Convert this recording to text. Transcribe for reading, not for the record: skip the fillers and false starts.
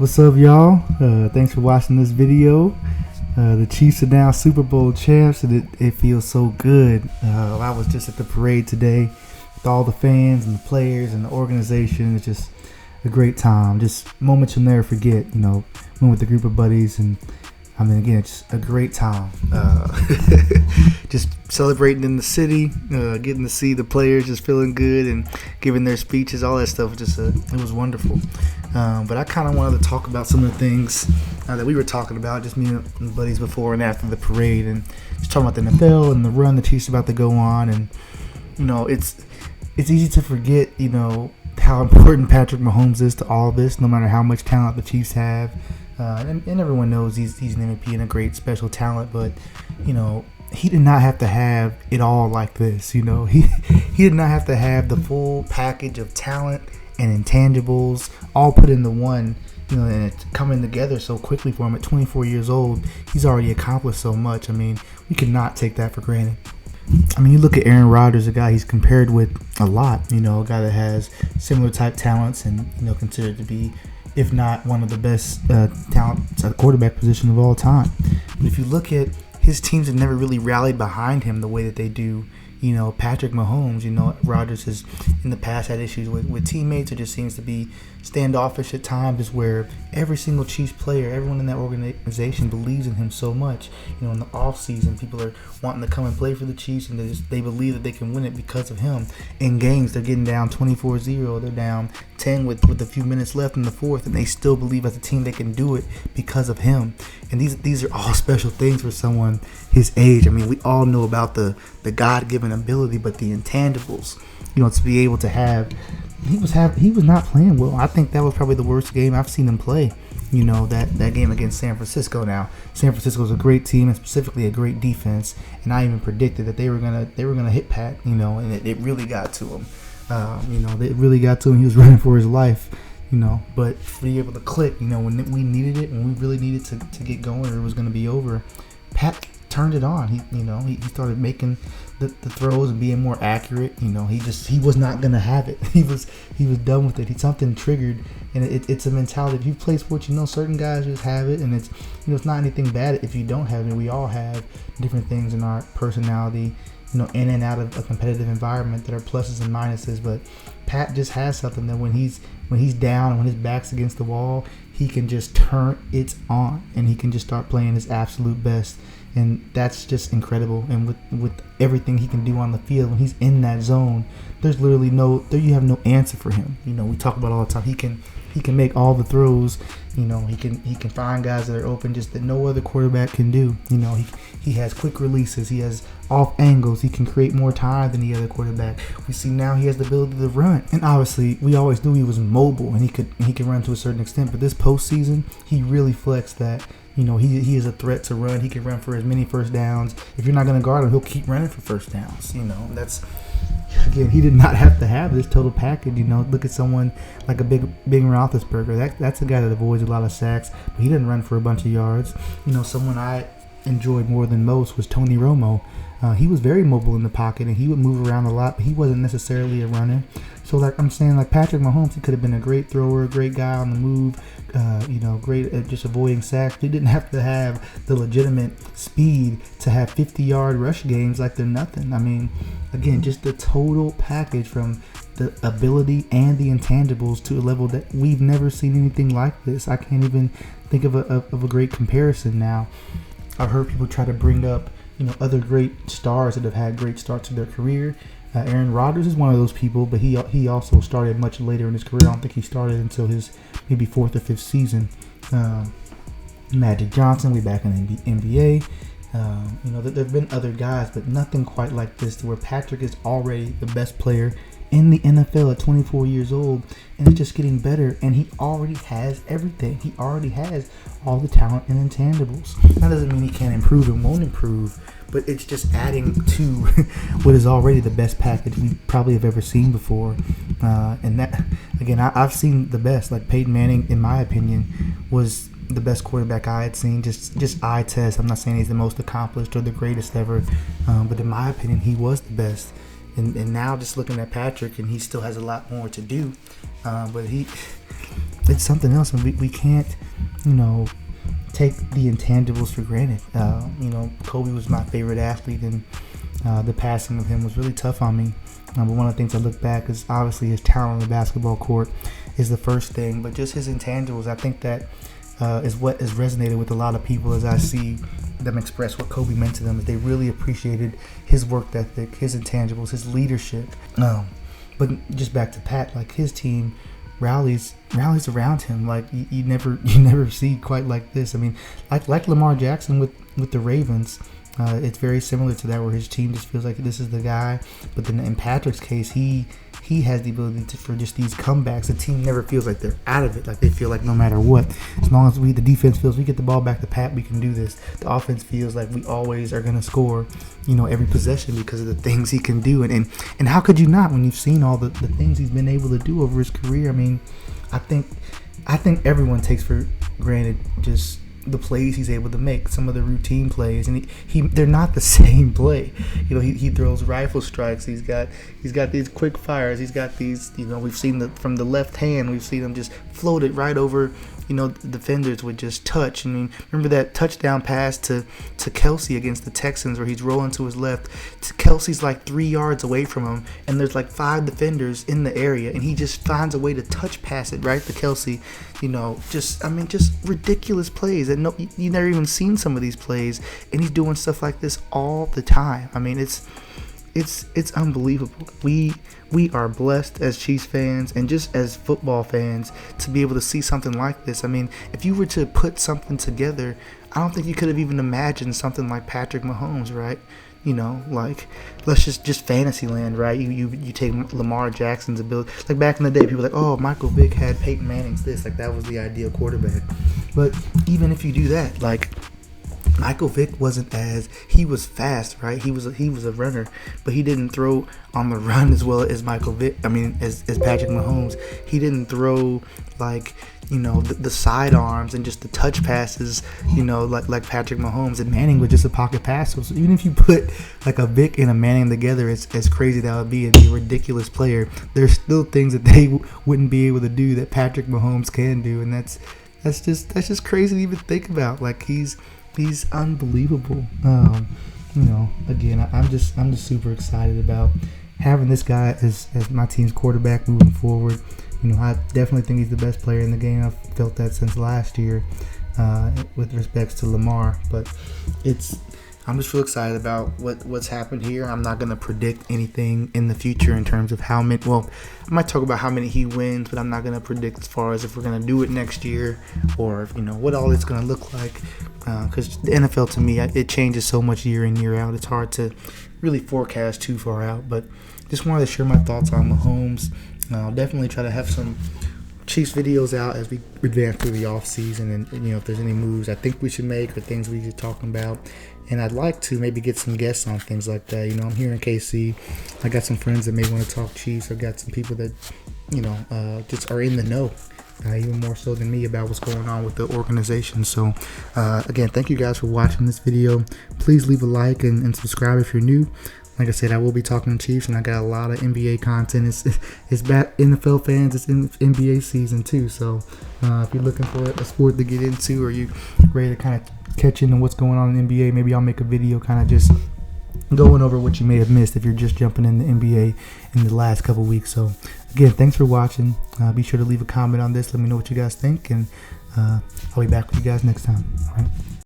What's up, y'all? Thanks for watching this video. The Chiefs are now Super Bowl champs, and it feels so good. I was just at the parade today with all the fans and the players and the organization. It's just a great time. Just moments you'll never forget. Went with a group of buddies, and I mean, again, it's a great time. Just celebrating in the city, getting to see the players just feeling good and giving their speeches, all that stuff. It was wonderful. But I kind of wanted to talk about some of the things that we were talking about, just me and buddies before and after the parade, and just talking about the NFL and the run the Chiefs are about to go on. And it's easy to forget, how important Patrick Mahomes is to all of this, no matter how much talent the Chiefs have. And everyone knows he's an MVP and a great special talent, but he did not have to have it all like this. He did not have to have the full package of talent and intangibles all put into one, and it's coming together so quickly for him at 24 years old. He's already accomplished so much. I mean, we cannot take that for granted. I mean, you look at Aaron Rodgers, a guy he's compared with a lot, a guy that has similar type talents and, considered to be, if not one of the best talents at the quarterback position of all time. But if you look at his teams have never really rallied behind him the way that they do, Patrick Mahomes. Rodgers has in the past had issues with teammates. It just seems to be standoffish at times, where every single Chiefs player, everyone in that organization believes in him so much. In the off season, people are wanting to come and play for the Chiefs, and they believe that they can win it because of him. In games, they're getting down 24-0. They're down 10 with a few minutes left in the fourth, and they still believe as a team they can do it because of him. And these are all special things for someone his age. I mean, we all know about the God-given ability, but the intangibles, to be able to have. He was not playing well. I think that was probably the worst game I've seen him play. That game against San Francisco. Now, San Francisco is a great team and specifically a great defense, and I even predicted that they were gonna hit Pat. And it really got to him. It really got to him. He was running for his life. But to be able to click, when we needed it, when we really needed to get going, or it was going to be over, Pat turned it on. He started making the throws and being more accurate. He was not going to have it. He was done with it. Something triggered, and it's a mentality. If you play sports, certain guys just have it, and it's not anything bad if you don't have it. We all have different things in our personality, in and out of a competitive environment that are pluses and minuses. But Pat just has something that when he's down and when his back's against the wall, he can just turn it on and he can just start playing his absolute best. And that's just incredible. And with everything he can do on the field, when he's in that zone, there's literally you have no answer for him. We talk about all the time. He can make all the throws. He can find guys that are open just that no other quarterback can do. He has quick releases. He has off angles. He can create more time than the other quarterback. We see now he has the ability to run. And obviously, we always knew he was mobile and he could run to a certain extent. But this postseason, he really flexed that. He is a threat to run. He can run for as many first downs. If you're not going to guard him, he'll keep running for first downs. That's, again, he did not have to have this total package. Look at someone like a big Roethlisberger. That's a guy that avoids a lot of sacks, but he didn't run for a bunch of yards. Someone I enjoyed more than most was Tony Romo. He was very mobile in the pocket, and he would move around a lot, but he wasn't necessarily a runner. So, like I'm saying, like Patrick Mahomes, he could have been a great thrower, a great guy on the move, great at just avoiding sacks. He didn't have to have the legitimate speed to have 50-yard rush games like they're nothing. I mean, again, just the total package from the ability and the intangibles to a level that we've never seen anything like this. I can't even think of a great comparison now. I've heard people try to bring up other great stars that have had great starts to their career. Aaron Rodgers is one of those people, but he also started much later in his career. I don't think he started until his maybe fourth or fifth season. Magic Johnson, way back in the NBA. There have been other guys, but nothing quite like this, to where Patrick is already the best player in the NFL at 24 years old, and it's just getting better, and he already has everything. He already has all the talent and intangibles. That doesn't mean he can't improve and won't improve, but it's just adding to what is already the best package we probably have ever seen before. And that, again, I've seen the best. Like Peyton Manning, in my opinion, was the best quarterback I had seen. Just eye test. I'm not saying he's the most accomplished or the greatest ever, but in my opinion, he was the best. And now just looking at Patrick, and he still has a lot more to do, but it's something else, and we can't, take the intangibles for granted. Kobe was my favorite athlete, and the passing of him was really tough on me. But one of the things I look back is obviously his talent on the basketball court is the first thing, but just his intangibles. I think that is what has resonated with a lot of people as I see them express what Kobe meant to them. Is they really appreciated his work ethic, his intangibles, his leadership. But just back to Pat, like his team rallies around him. Like you never see quite like this. I mean, like Lamar Jackson with the Ravens. It's very similar to that, where his team just feels like this is the guy. But then in Patrick's case, he has the ability for just these comebacks. The team never feels like they're out of it. Like they feel like no matter what, as long as the defense feels we get the ball back to Pat, we can do this. The offense feels like we always are going to score, every possession because of the things he can do. And how could you not when you've seen all the things he's been able to do over his career? I mean, I think everyone takes for granted just the plays he's able to make, some of the routine plays, and they're not the same play. He throws rifle strikes. He's got these quick fires. He's got these, we've seen from the left hand, we've seen him just float it right over, the defenders with just touch. I mean, remember that touchdown pass to Kelsey against the Texans where he's rolling to his left. Kelsey's like 3 yards away from him, and there's like 5 defenders in the area, and he just finds a way to touch pass it right to Kelsey. Just ridiculous plays. And you never even seen some of these plays, and he's doing stuff like this all the time. I mean, it's unbelievable. We are blessed as Chiefs fans and just as football fans to be able to see something like this. I mean, if you were to put something together, I don't think you could have even imagined something like Patrick Mahomes, right? Like let's just fantasy land, right? You take Lamar Jackson's ability. Like back in the day, people were like, oh, Michael Vick had Peyton Manning's this. Like that was the ideal quarterback. But even if you do that, like Michael Vick he was fast, right? He was a runner, but he didn't throw on the run as well as Michael Vick. I mean, as Patrick Mahomes, he didn't throw like the sidearms and just the touch passes, like Patrick Mahomes. And Manning was just a pocket passer. So even if you put like a Vick and a Manning together, it's as crazy that would be. It'd be a ridiculous player. There's still things that they wouldn't be able to do that Patrick Mahomes can do, and that's just crazy to even think about. Like he's unbelievable. Again, I'm just super excited about having this guy as my team's quarterback moving forward. I definitely think he's the best player in the game. I've felt that since last year with respects to Lamar. But I'm just real excited about what's happened here. I'm not going to predict anything in the future in terms of how many. Well, I might talk about how many he wins, but I'm not going to predict as far as if we're going to do it next year or what all it's going to look like. Because the NFL, to me, it changes so much year in, year out. It's hard to really forecast too far out. But just wanted to share my thoughts on Mahomes. I'll definitely try to have some Chiefs videos out as we advance through the off season, and if there's any moves I think we should make or things we should talk about. And I'd like to maybe get some guests on things like that. I'm here in KC. I got some friends that may want to talk Chiefs. I've got some people that just are in the know, even more so than me, about what's going on with the organization. So again, thank you guys for watching this video. Please leave a like and subscribe if you're new. Like I said, I will be talking Chiefs, and I got a lot of NBA content. It's back, NFL fans. It's in NBA season too. So if you're looking for a sport to get into, or you ready to kind of catch into what's going on in the NBA, maybe I'll make a video kind of just going over what you may have missed if you're just jumping in the NBA in the last couple weeks. So again, thanks for watching. Be sure to leave a comment on this. Let me know what you guys think, and I'll be back with you guys next time. All right.